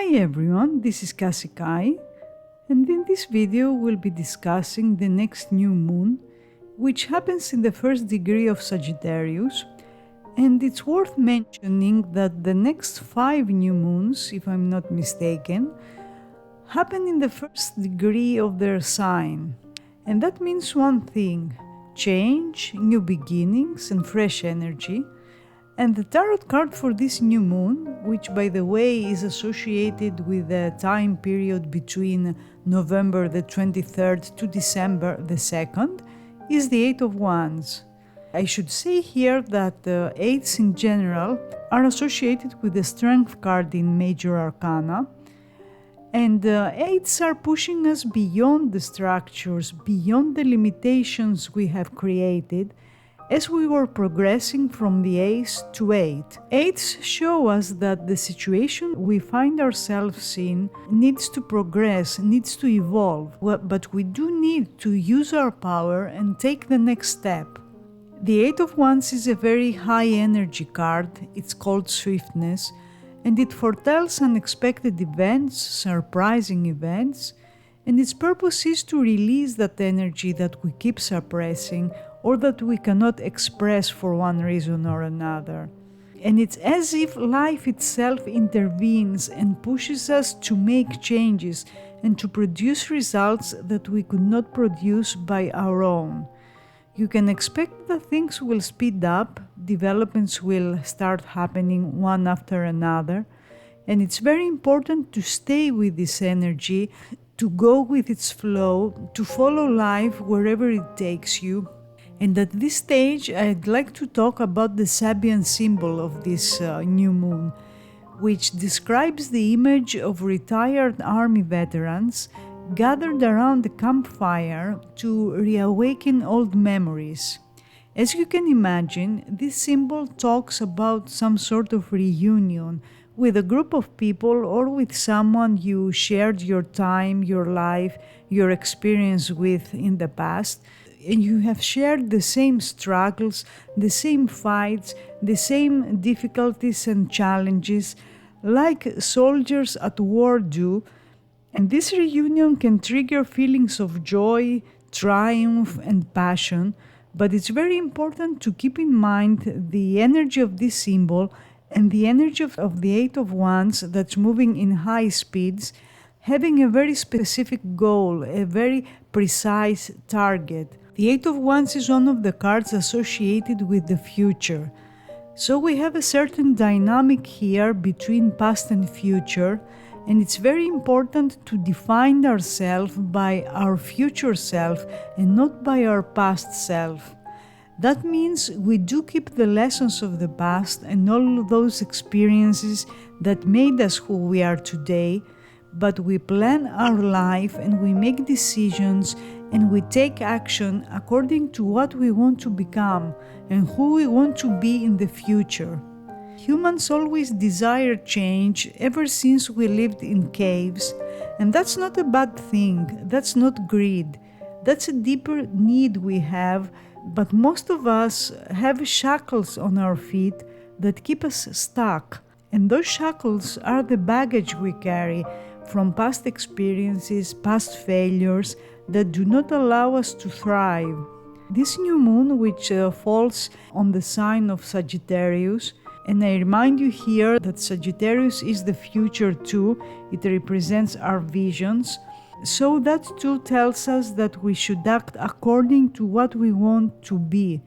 Hi everyone, this is Kai, and in this video we'll be discussing the next new moon, which happens in the first degree of Sagittarius, and it's worth mentioning that the next 5 new moons, if I'm not mistaken, happen in the first degree of their sign. And that means one thing: change, new beginnings, and fresh energy. And the tarot card for this new moon, which by the way is associated with the time period between November the 23rd to December the 2nd, is the Eight of Wands. I should say here that the eights in general are associated with the Strength card in Major Arcana, and eights are pushing us beyond the structures, beyond the limitations we have created, as we were progressing from the ace to 8. Eights show us that the situation we find ourselves in needs to progress, needs to evolve, but we do need to use our power and take the next step. The Eight of Wands is a very high energy card. It's called swiftness, and it foretells unexpected events, surprising events, and its purpose is to release that energy that we keep suppressing or that we cannot express for one reason or another. And it's as if life itself intervenes and pushes us to make changes and to produce results that we could not produce by our own. You can expect that things will speed up, developments will start happening one after another, and it's very important to stay with this energy, to go with its flow, to follow life wherever it takes you. And at this stage, I'd like to talk about the Sabian symbol of this new moon, which describes the image of retired army veterans gathered around a campfire to reawaken old memories. As you can imagine, this symbol talks about some sort of reunion with a group of people or with someone you shared your time, your life, your experience with in the past, and you have shared the same struggles, the same fights, the same difficulties and challenges, like soldiers at war do. And this reunion can trigger feelings of joy, triumph, and passion, but it's very important to keep in mind the energy of this symbol and the energy of the Eight of Wands that's moving in high speeds, having a very specific goal, a very precise target. The Eight of Wands is one of the cards associated with the future. So we have a certain dynamic here between past and future, and it's very important to define ourselves by our future self and not by our past self. That means we do keep the lessons of the past and all those experiences that made us who we are today, but we plan our life and we make decisions and we take action according to what we want to become and who we want to be in the future. Humans always desire change ever since we lived in caves, and that's not a bad thing, that's not greed, that's a deeper need we have, but most of us have shackles on our feet that keep us stuck, and those shackles are the baggage we carry from past experiences, past failures that do not allow us to thrive. This new moon, which falls on the sign of Sagittarius, and I remind you here that Sagittarius is the future too, it represents our visions, so that too tells us that we should act according to what we want to be.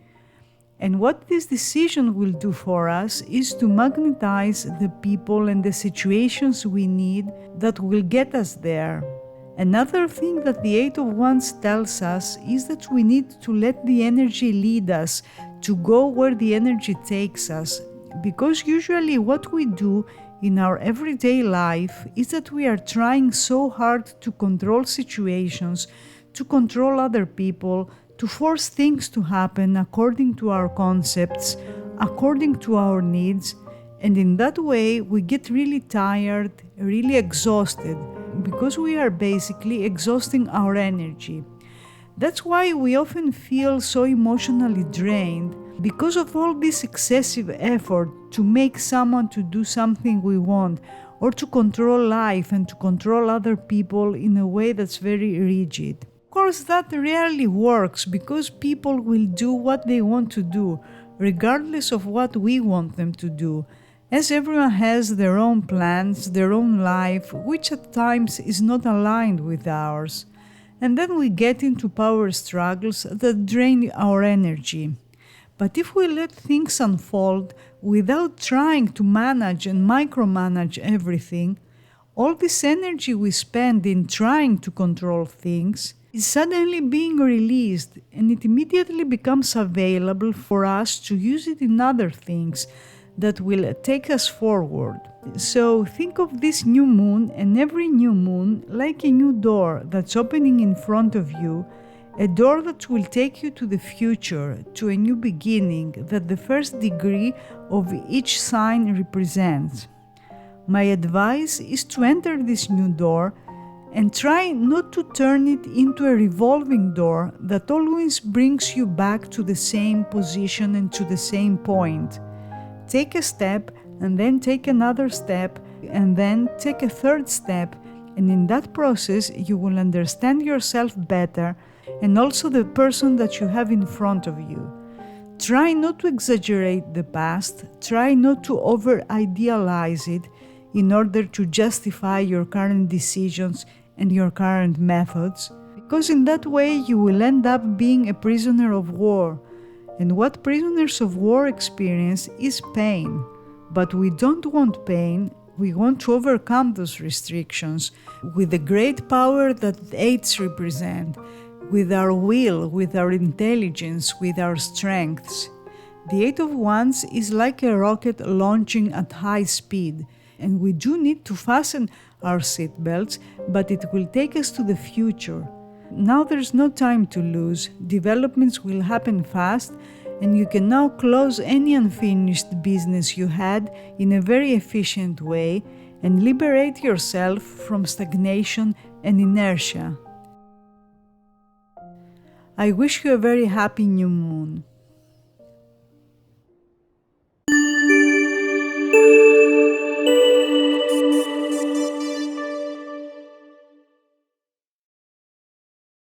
And what this decision will do for us is to magnetize the people and the situations we need that will get us there. Another thing that the Eight of Wands tells us is that we need to let the energy lead us, to go where the energy takes us, because usually what we do in our everyday life is that we are trying so hard to control situations, to control other people, to force things to happen according to our concepts, according to our needs, and in that way we get really tired, really exhausted, because we are basically exhausting our energy. That's why we often feel so emotionally drained, because of all this excessive effort to make someone to do something we want, or to control life and to control other people in a way that's very rigid. Of course, that rarely works because people will do what they want to do, regardless of what we want them to do, as everyone has their own plans, their own life, which at times is not aligned with ours. And then we get into power struggles that drain our energy. But if we let things unfold without trying to manage and micromanage everything, all this energy we spend in trying to control things is suddenly being released, and it immediately becomes available for us to use it in other things that will take us forward. So think of this new moon and every new moon like a new door that's opening in front of you, a door that will take you to the future, to a new beginning that the first degree of each sign represents. My advice is to enter this new door and try not to turn it into a revolving door that always brings you back to the same position and to the same point. Take a step and then take another step and then take a third step, and in that process you will understand yourself better and also the person that you have in front of you. Try not to exaggerate the past, try not to over-idealize it in order to justify your current decisions and your current methods, because in that way you will end up being a prisoner of war. And what prisoners of war experience is pain. But we don't want pain, we want to overcome those restrictions with the great power that eights represent, with our will, with our intelligence, with our strengths. The Eight of Wands is like a rocket launching at high speed, and we do need to fasten our seatbelts, but it will take us to the future. Now there's no time to lose, developments will happen fast, and you can now close any unfinished business you had in a very efficient way and liberate yourself from stagnation and inertia. I wish you a very happy new moon.